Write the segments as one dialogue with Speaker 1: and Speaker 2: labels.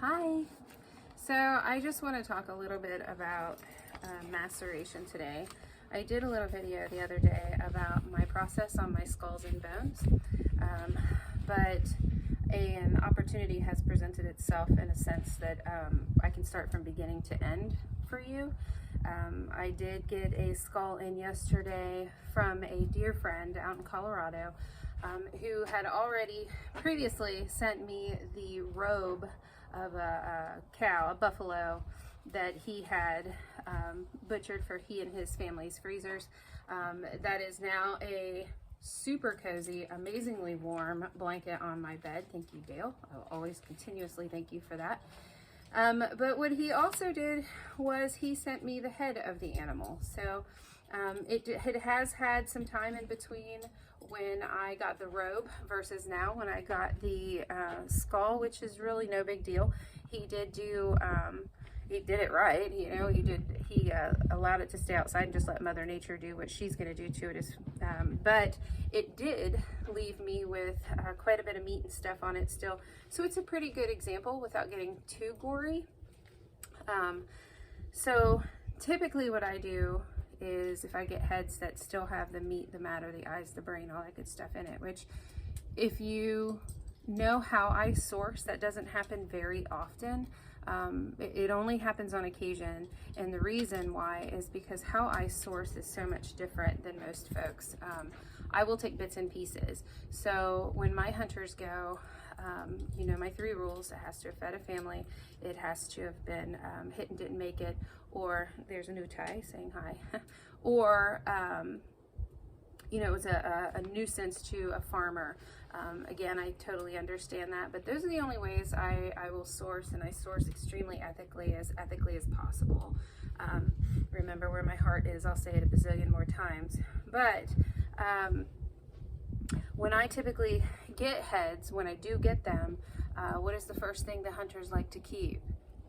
Speaker 1: Hi. So I just want to talk a little bit about maceration today. I did a little video the other day about my process on my skulls and bones, but an opportunity has presented itself in a sense that I can start from beginning to end for you. I did get a skull in yesterday from a dear friend out in Colorado who had already previously sent me the robe of a cow, a buffalo, that he had butchered for he and his family's freezers. That is now a super cozy, amazingly warm blanket on my bed. Thank you, Dale. I'll always continuously thank you for that. But what he also did was he sent me the head of the animal. So it has had some time in between when I got the robe versus now when I got the skull, which is really no big deal. He did do, he did it right, you know, he allowed it to stay outside and just let Mother Nature do what she's going to do to it. But it did leave me with quite a bit of meat and stuff on it still. So it's a pretty good example without getting too gory. So typically what I do is if I get heads that still have the meat, the matter, the eyes, the brain, all that good stuff in it, which if you know how I source, that doesn't happen very often. It only happens on occasion, and the reason why is because how I source is so much different than most folks. I will take bits and pieces. So when my hunters go, you know, my 3 rules: it has to have fed a family, it has to have been hit and didn't make it, or there's a new tie saying hi, or you know, it was a nuisance to a farmer. Again, I totally understand that, but those are the only ways I will source, and I source extremely ethically as possible. Remember where my heart is, I'll say it a bazillion more times. But when I typically get heads, when I do get them, what is the first thing the hunters like to keep?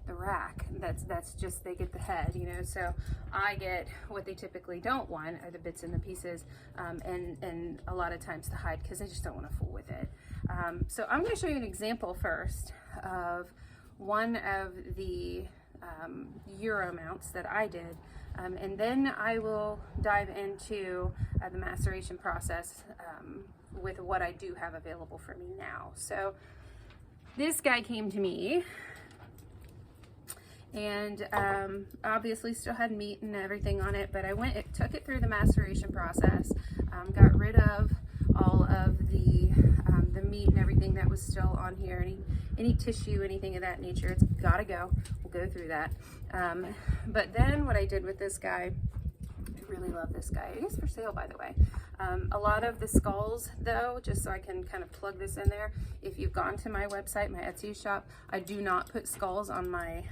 Speaker 1: The rack. That's just, they get the head, you know. So I get what they typically don't want are the bits and the pieces, and a lot of times the hide, because they just don't want to fool with it. So I'm going to show you an example first of one of the Euro mounts that I did, and then I will dive into the maceration process with what I do have available for me now. So this guy came to me, and obviously still had meat and everything on it, but I took it through the maceration process, got rid of all of the meat and everything that was still on here, any tissue, anything of that nature. It's gotta go. We'll go through that. But then what I did with this guy, I really love this guy. It is for sale, by the way. A lot of the skulls, though, just so I can kind of plug this in there, if you've gone to my website, my Etsy shop, I do not put skulls on my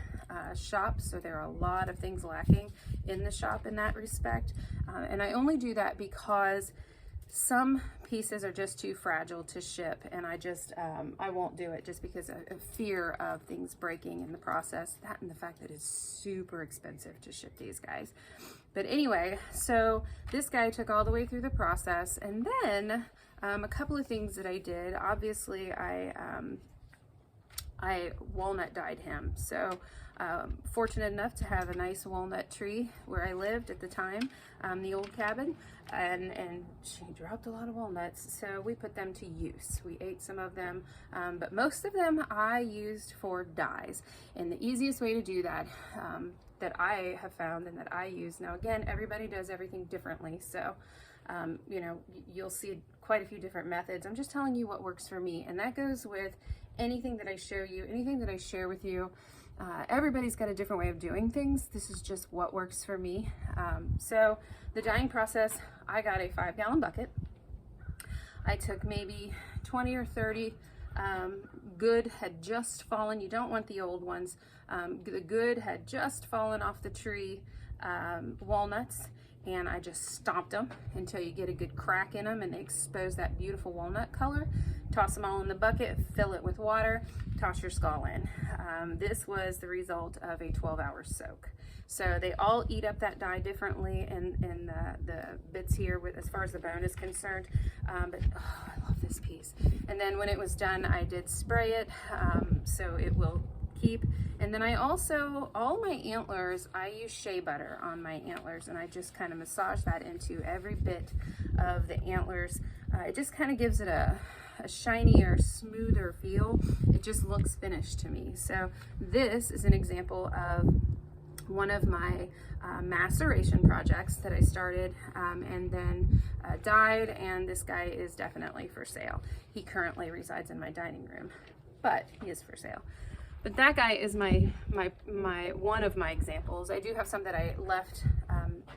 Speaker 1: shop, so there are a lot of things lacking in the shop in that respect, and I only do that because some pieces are just too fragile to ship, and I won't do it just because of fear of things breaking in the process, that and the fact that it's super expensive to ship these guys. But anyway, so this guy took all the way through the process, and then a couple of things that I did. Obviously I walnut dyed him. So fortunate enough to have a nice walnut tree where I lived at the time, the old cabin, and she dropped a lot of walnuts, so we put them to use. We ate some of them, but most of them I used for dyes. And the easiest way to do that, that I have found and that I use, now again, everybody does everything differently, so you know, you'll see quite a few different methods. I'm just telling you what works for me, and that goes with anything that I show you, anything that I share with you. Everybody's got a different way of doing things. This is just what works for me. So the dyeing process, I got a 5-gallon bucket. I took maybe 20 or 30 good had just fallen. You don't want the old ones. The good had just fallen off the tree walnuts, and I just stomped them until you get a good crack in them and they expose that beautiful walnut color. Toss them all in the bucket, fill it with water, toss your skull in. This was the result of a 12-hour soak. So they all eat up that dye differently in the bits here as far as the bone is concerned. But oh, I love this piece. And then when it was done, I did spray it so it will keep. And then I also, all my antlers, I use shea butter on my antlers, and I just kind of massage that into every bit of the antlers. It just kind of gives it a shinier, smoother feel. It just looks finished to me. So this is an example of one of my maceration projects that I started and then died, and this guy is definitely for sale. He currently resides in my dining room, but he is for sale. But that guy is my one of my examples. I do have some that I left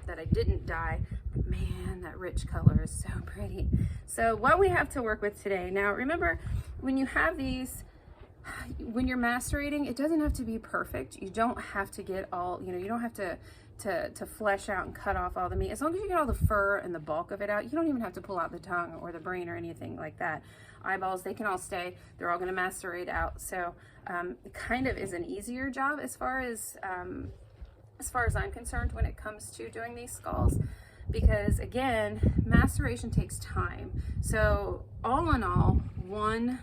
Speaker 1: that I didn't dye. But man, that rich color is so pretty. So what we have to work with today. Now remember, when you have these, when you're macerating, it doesn't have to be perfect. You don't have to get all, you don't have to flesh out and cut off all the meat. As long as you get all the fur and the bulk of it out, you don't even have to pull out the tongue or the brain or anything like that. Eyeballs, they can all stay. They're all going to macerate out. So it kind of is an easier job as far as I'm concerned when it comes to doing these skulls, because again, maceration takes time. So all in all, one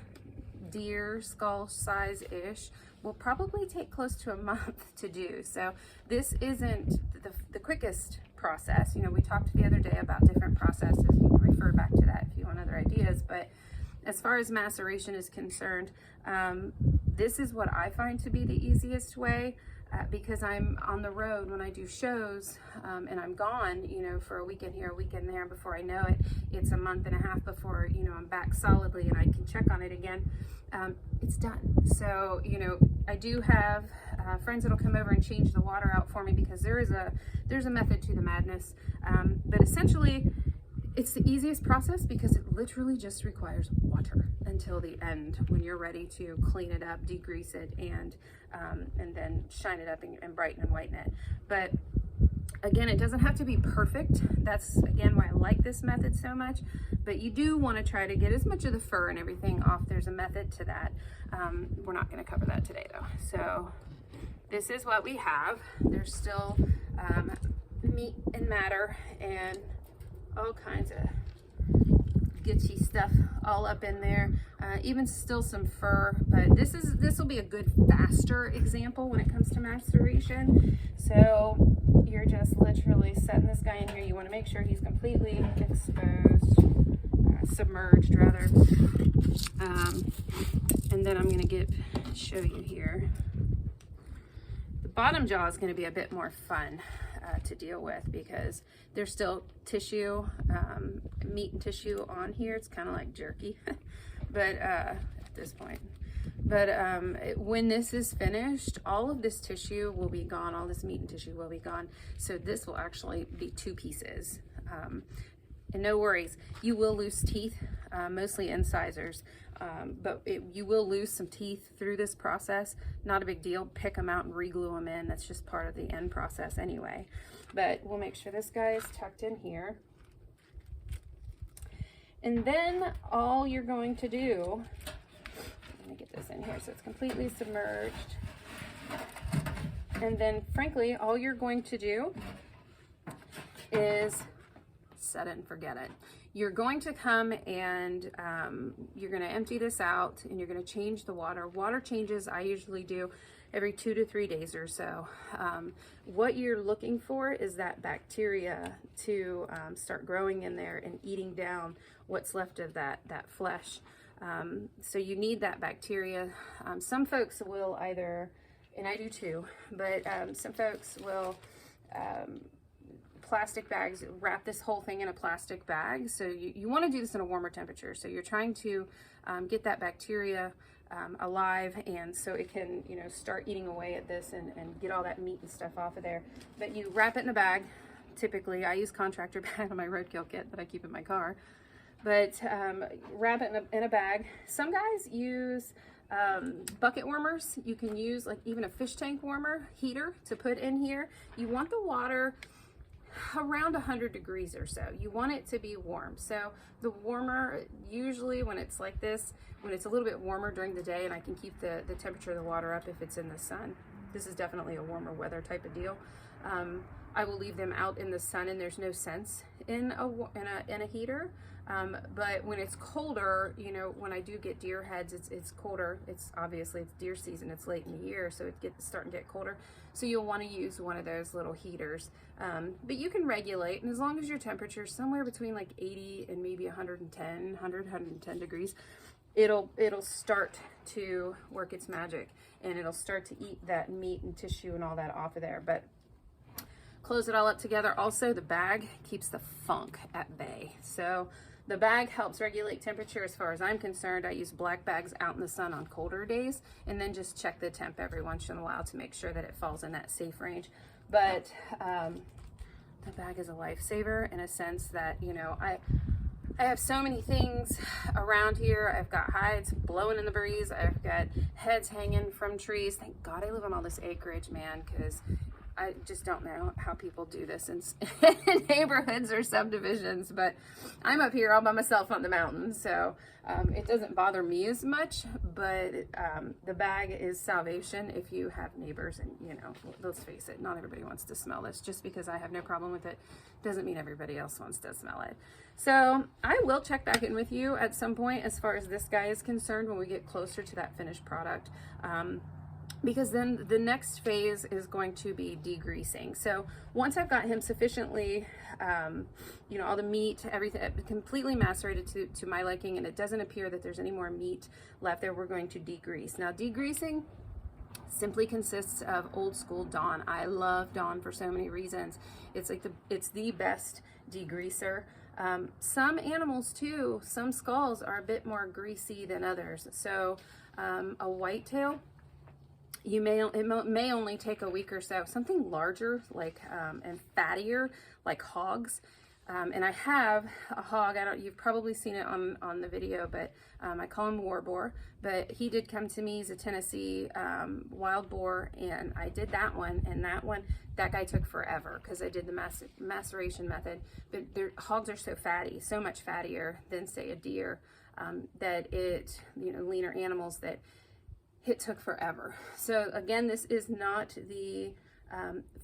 Speaker 1: deer skull size-ish will probably take close to a month to do. So this isn't the quickest process. We talked the other day about different processes. You can refer back to that if you want other ideas. But as far as maceration is concerned, this is what I find to be the easiest way, because I'm on the road when I do shows, and I'm gone, for a weekend here, a weekend there. Before I know it, it's a month and a half before, I'm back solidly and I can check on it again. It's done. So, I do have friends that'll come over and change the water out for me, because there's a method to the madness. But essentially, it's the easiest process because it literally just requires water until the end when you're ready to clean it up, degrease it, and then shine it up and brighten and whiten it. But again, it doesn't have to be perfect. That's again why I like this method so much. But you do want to try to get as much of the fur and everything off. There's a method to that. We're not going to cover that today though. So this is what we have. There's still meat and matter and all kinds of gitchy stuff all up in there, even still some fur. But this will be a good faster example when it comes to maceration. So you're just literally setting this guy in here. You want to make sure he's completely exposed, submerged rather, and then I'm going to show you here. The bottom jaw is going to be a bit more fun to deal with, because there's still tissue, meat and tissue on here. It's kind of like jerky, but at this point. But when this is finished, all of this tissue will be gone. All this meat and tissue will be gone. So this will actually be two pieces. And no worries, you will lose teeth, mostly incisors. But you will lose some teeth through this process. Not a big deal. Pick them out and re-glue them in. That's just part of the end process anyway. But we'll make sure this guy is tucked in here. And then all you're going to do, let me get this in here so it's completely submerged. And then frankly, all you're going to do is set it and forget it. You're going to come and you're going to empty this out, and you're going to change the water. Water changes I usually do every 2 to 3 days or so. What you're looking for is that bacteria to start growing in there and eating down what's left of that flesh. So you need that bacteria. Some folks will either, and I do too, but some folks will plastic bags, wrap this whole thing in a plastic bag. So you want to do this in a warmer temperature. So you're trying to get that bacteria alive, and so it can, start eating away at this and get all that meat and stuff off of there. But you wrap it in a bag. Typically, I use contractor bag on my roadkill kit that I keep in my car. But wrap it in a bag. Some guys use bucket warmers. You can use like even a fish tank warmer heater to put in here. You want the water around 100 degrees or so. You want it to be warm. So the warmer, usually when it's like this, when it's a little bit warmer during the day, and I can keep the temperature of the water up if it's in the sun, this is definitely a warmer weather type of deal. I will leave them out in the sun, and there's no sense in a heater. But when it's colder, you know, when I do get deer heads, it's colder. It's deer season. It's late in the year, so it's starting to get colder. So you'll want to use one of those little heaters. But you can regulate, and as long as your temperature is somewhere between like 80 and maybe 110 degrees, it'll start to work its magic, and it'll start to eat that meat and tissue and all that off of there. But close it all up together. Also, the bag keeps the funk at bay. So the bag helps regulate temperature as far as I'm concerned. I use black bags out in the sun on colder days, and then just check the temp every once in a while to make sure that it falls in that safe range. But the bag is a lifesaver in a sense that, you know, I have so many things around here. I've got hides blowing in the breeze. I've got heads hanging from trees. Thank God I live on all this acreage, man, because I just don't know how people do this in neighborhoods or subdivisions, but I'm up here all by myself on the mountain, so it doesn't bother me as much. But the bag is salvation if you have neighbors, and, you know, let's face it, not everybody wants to smell this. Just because I have no problem with it doesn't mean everybody else wants to smell it. So I will check back in with you at some point as far as this guy is concerned when we get closer to that finished product. Because then the next phase is going to be degreasing. So once I've got him sufficiently, you know, all the meat, everything completely macerated to my liking, and it doesn't appear that there's any more meat left there, we're going to degrease. Now, degreasing simply consists of old school Dawn. I love Dawn for so many reasons. It's like it's the best degreaser. Some animals too, some skulls are a bit more greasy than others. So a whitetail, it may only take a week or so. Something larger, like and fattier, like hogs. And I have a hog. You've probably seen it on the video, but I call him War Boar. But he did come to me. He's a Tennessee wild boar, and I did that one. And that guy took forever because I did the maceration method. But hogs are so fatty, so much fattier than, say, a deer, that leaner animals, that it took forever. So again, this is not the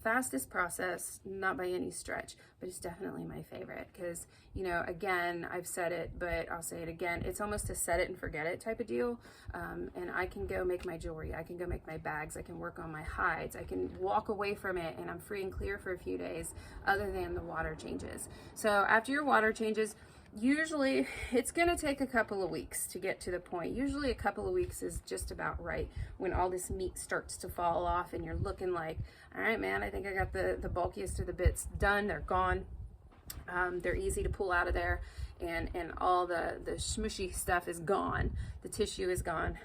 Speaker 1: fastest process, not by any stretch, but it's definitely my favorite because, you know, again, I've said it, but I'll say it again, it's almost a set it and forget it type of deal. And I can go make my jewelry, I can go make my bags, I can work on my hides, I can walk away from it, and I'm free and clear for a few days other than the water changes. So after your water changes, usually it's going to take a couple of weeks to get to the point. Usually a couple of weeks is just about right when all this meat starts to fall off and you're looking like, all right, man, I think I got the bulkiest of the bits done. They're gone. They're easy to pull out of there, and all the smushy stuff is gone. The tissue is gone.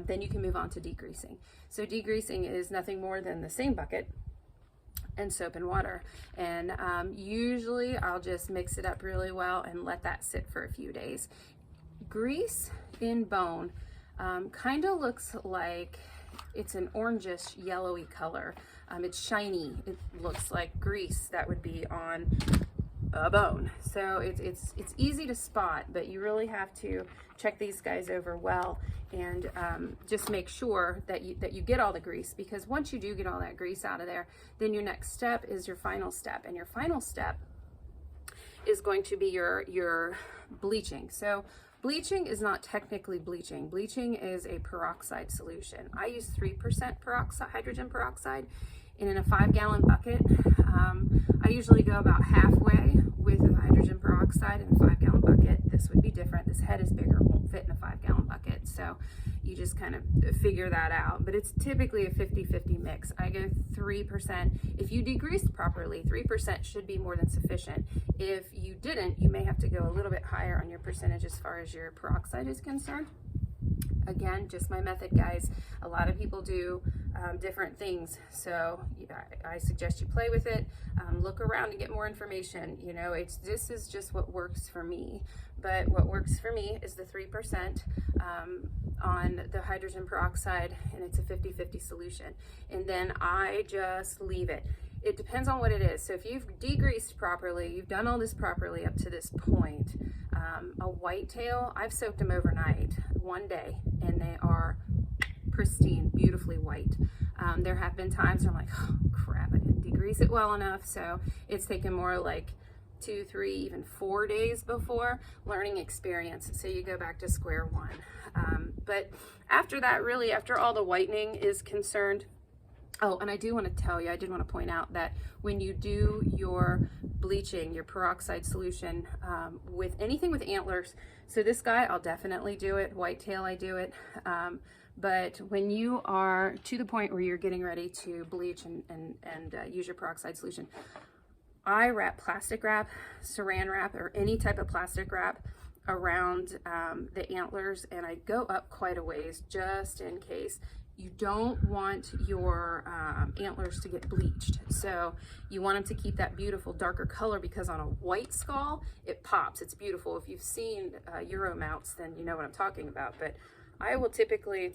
Speaker 1: Then you can move on to degreasing. So degreasing is nothing more than the same bucket and soap and water, and usually I'll just mix it up really well and let that sit for a few days. Grease in bone kind of looks like it's an orangish yellowy color. It's shiny. It looks like grease that would be on a bone. So it's easy to spot, but you really have to check these guys over well and just make sure that you get all the grease, because once you do get all that grease out of there, then your next step is your final step, and your final step is going to be your bleaching. So bleaching is not technically bleaching. Bleaching is a peroxide solution. I use 3% hydrogen peroxide, and in a 5-gallon bucket, I usually go about halfway with the hydrogen peroxide in a 5-gallon bucket. This would be different. This head is bigger, won't fit in a 5-gallon bucket. So you just kind of figure that out. But it's typically a 50-50 mix. I go 3%. If you degreased properly, 3% should be more than sufficient. If you didn't, you may have to go a little bit higher on your percentage as far as your peroxide is concerned. Again, just my method, guys. A lot of people do different things, so I suggest you play with it, look around and get more information. You know, this is just what works for me. But what works for me is the 3% on the hydrogen peroxide, and it's a 50-50 solution. And then I just leave it. It depends on what it is. So if you've degreased properly, you've done all this properly up to this point, a whitetail, I've soaked them overnight, one day, and they are pristine, beautifully white. There have been times where I'm like, oh crap, I didn't degrease it well enough, so it's taken more like 2, 3, even 4 days before. Learning experience, so you go back to square one. But after that, really, after all the whitening is concerned, oh, and I do want to tell you, I did want to point out that when you do your bleaching, your peroxide solution, with anything with antlers, so this guy, I'll definitely do it, whitetail, I do it, but when you are to the point where you're getting ready to bleach and use your peroxide solution, I wrap plastic wrap, saran wrap, or any type of plastic wrap around the antlers, and I go up quite a ways just in case. You don't want your antlers to get bleached, so you want them to keep that beautiful darker color, because on a white skull it pops. It's beautiful. If you've seen Euro mounts, then you know what I'm talking about. But I will typically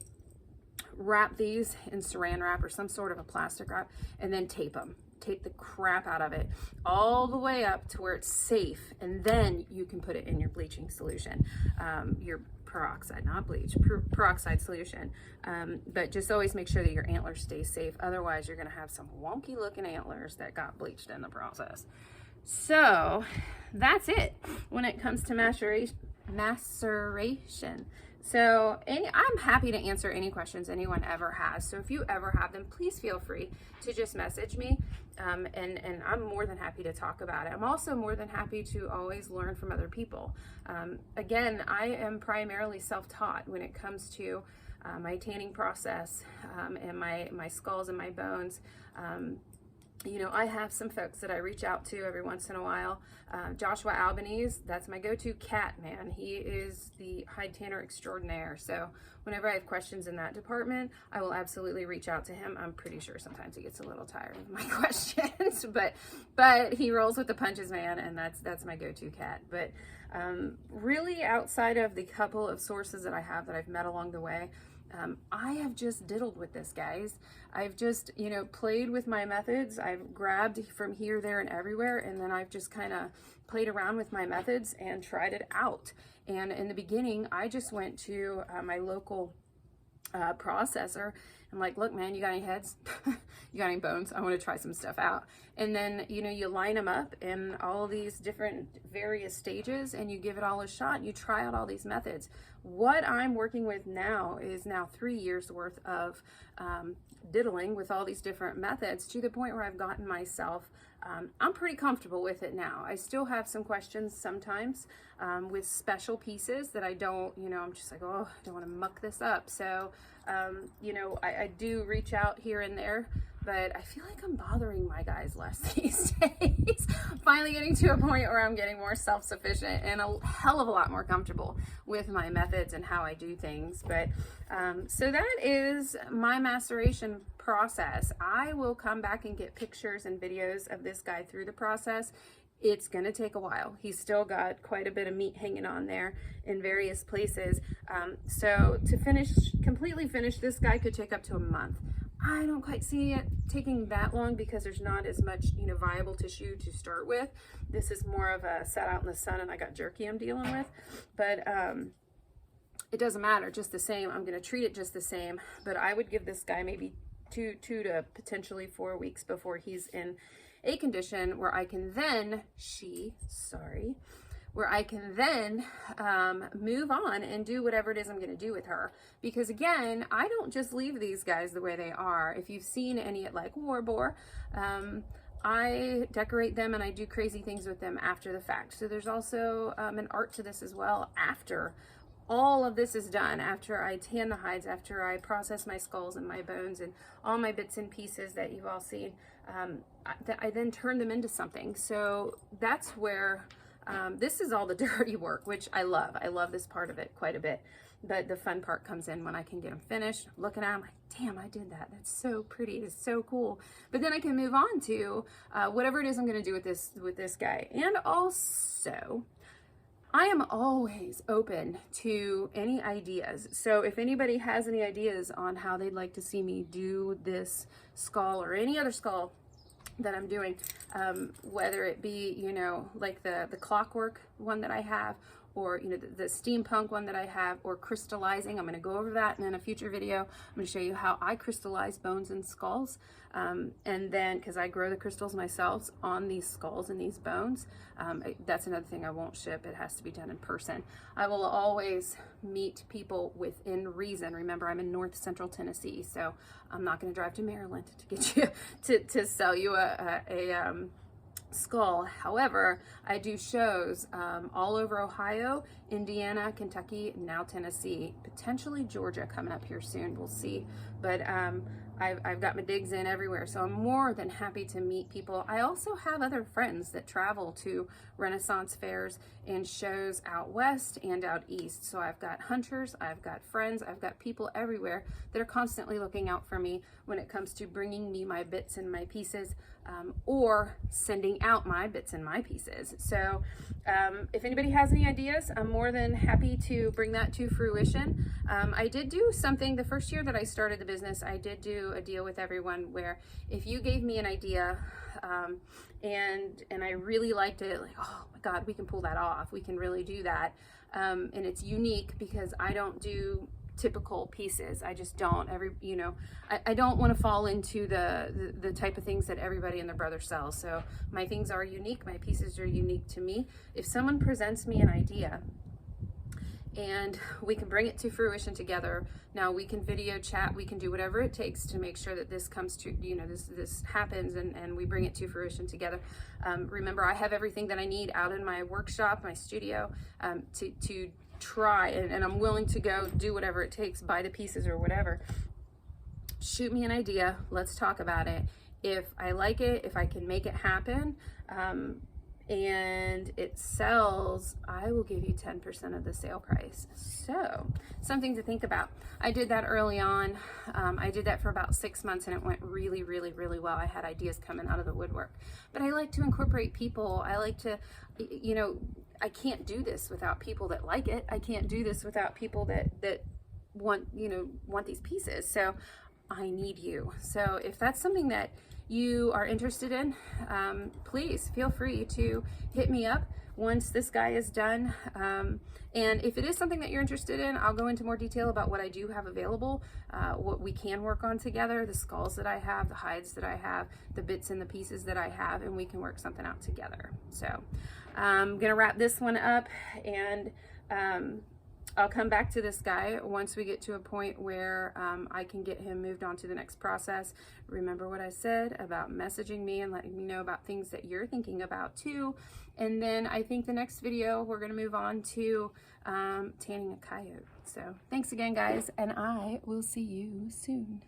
Speaker 1: wrap these in saran wrap or some sort of a plastic wrap, and then tape them. Tape the crap out of it all the way up to where it's safe, and then you can put it in your bleaching solution, your peroxide, not bleach, peroxide solution. But just always make sure that your antlers stay safe. Otherwise, you're going to have some wonky looking antlers that got bleached in the process. So that's it when it comes to maceration. So I'm happy to answer any questions anyone ever has. So if you ever have them, please feel free to just message me. And I'm more than happy to talk about it. I'm also more than happy to always learn from other people. Again, I am primarily self-taught when it comes to my tanning process, and my skulls and my bones. You know, I have some folks that I reach out to every once in a while. Joshua Albanese, that's my go-to cat, man. He is the hide tanner extraordinaire. So whenever I have questions in that department, I will absolutely reach out to him. I'm pretty sure sometimes he gets a little tired of my questions, but he rolls with the punches, man, and that's my go-to cat. But really, outside of the couple of sources that I have that I've met along the way, I have just diddled with this, guys. I've just, you know, played with my methods. I've grabbed from here, there, and everywhere, and then I've just kind of played around with my methods and tried it out. And in the beginning, I just went to my local processor. I'm like, look, man, you got any heads? You got any bones? I want to try some stuff out. And then, you know, you line them up in all these different various stages, and you give it all a shot. You try out all these methods. What I'm working with now is 3 years worth of diddling with all these different methods, to the point where I've gotten myself, I'm pretty comfortable with it now. I still have some questions sometimes with special pieces that I don't, you know, I'm just like, oh, I don't want to muck this up. So, you know, I do reach out here and there, but I feel like I'm bothering my guys less these days. Finally getting to a point where I'm getting more self-sufficient and a hell of a lot more comfortable with my methods and how I do things. But so that is my maceration process. I will come back and get pictures and videos of this guy through the process. It's going to take a while. He's still got quite a bit of meat hanging on there in various places. So to completely finish this guy could take up to a month. I don't quite see it taking that long, because there's not as much, you know, viable tissue to start with. This is more of a set out in the sun and I got jerky I'm dealing with. But it doesn't matter, just the same. I'm going to treat it just the same. But I would give this guy maybe two to potentially 4 weeks before he's in a condition where I can then, where I can then move on and do whatever it is I'm going to do with her. Because again, I don't just leave these guys the way they are. If you've seen any at like Warboar, I decorate them and I do crazy things with them after the fact. So there's also an art to this as well. After all of this is done, after I tan the hides, after I process my skulls and my bones and all my bits and pieces that you've all seen, I then turn them into something. So that's where this is all the dirty work, which I love. I love this part of it quite a bit. But the fun part comes in when I can get them finished, looking at them like, damn, I did that. That's so pretty. It's so cool. But then I can move on to whatever it is I'm going to do with this guy. And also, I am always open to any ideas. So if anybody has any ideas on how they'd like to see me do this skull or any other skull that I'm doing, whether it be, you know, like the clockwork one that I have, or the steampunk one that I have, or crystallizing. I'm going to go over that in a future video. I'm going to show you how I crystallize bones and skulls, and then because I grow the crystals myself on these skulls and these bones. That's another thing I won't ship. It has to be done in person. I will always meet people within reason. Remember, I'm in North Central Tennessee, so I'm not going to drive to Maryland to get you to sell you a skull. However, I do shows all over Ohio, Indiana, Kentucky, now Tennessee, potentially Georgia coming up here soon. We'll see. But I've got my digs in everywhere, so I'm more than happy to meet people. I also have other friends that travel to Renaissance fairs and shows out west and out east. So I've got hunters, I've got friends, I've got people everywhere that are constantly looking out for me when it comes to bringing me my bits and my pieces, or sending out my bits and my pieces. So if anybody has any ideas, I'm more than happy to bring that to fruition. I did do something the first year that I started the business. I did do a deal with everyone where if you gave me an idea and I really liked it, like, oh my God, we can pull that off, we can really do that, and it's unique because I don't do typical pieces. I just don't. I don't want to fall into the type of things that everybody and their brother sells. So my things are unique. My pieces are unique to me. If someone presents me an idea and we can bring it to fruition together, now we can video chat, we can do whatever it takes to make sure that this comes to, this happens and we bring it to fruition together. Remember, I have everything that I need out in my workshop, my studio, to try, and I'm willing to go do whatever it takes, buy the pieces or whatever. Shoot me an idea, let's talk about it. If I like it, if I can make it happen, and it sells, I will give you 10% of the sale price. So something to think about. I did that early on. I did that for about 6 months and it went really, really, really well. I had ideas coming out of the woodwork, but I like to incorporate people. I like to, I can't do this without people that like it. I can't do this without people that want these pieces. So I need you. So if that's something that you are interested in, please feel free to hit me up once this guy is done. And if it is something that you're interested in, I'll go into more detail about what I do have available, what we can work on together, the skulls that I have, the hides that I have, the bits and the pieces that I have, and we can work something out together. So I'm gonna wrap this one up, and I'll come back to this guy once we get to a point where I can get him moved on to the next process. Remember what I said about messaging me and letting me know about things that you're thinking about too. And then I think the next video we're going to move on to tanning a coyote. So thanks again, guys, and I will see you soon.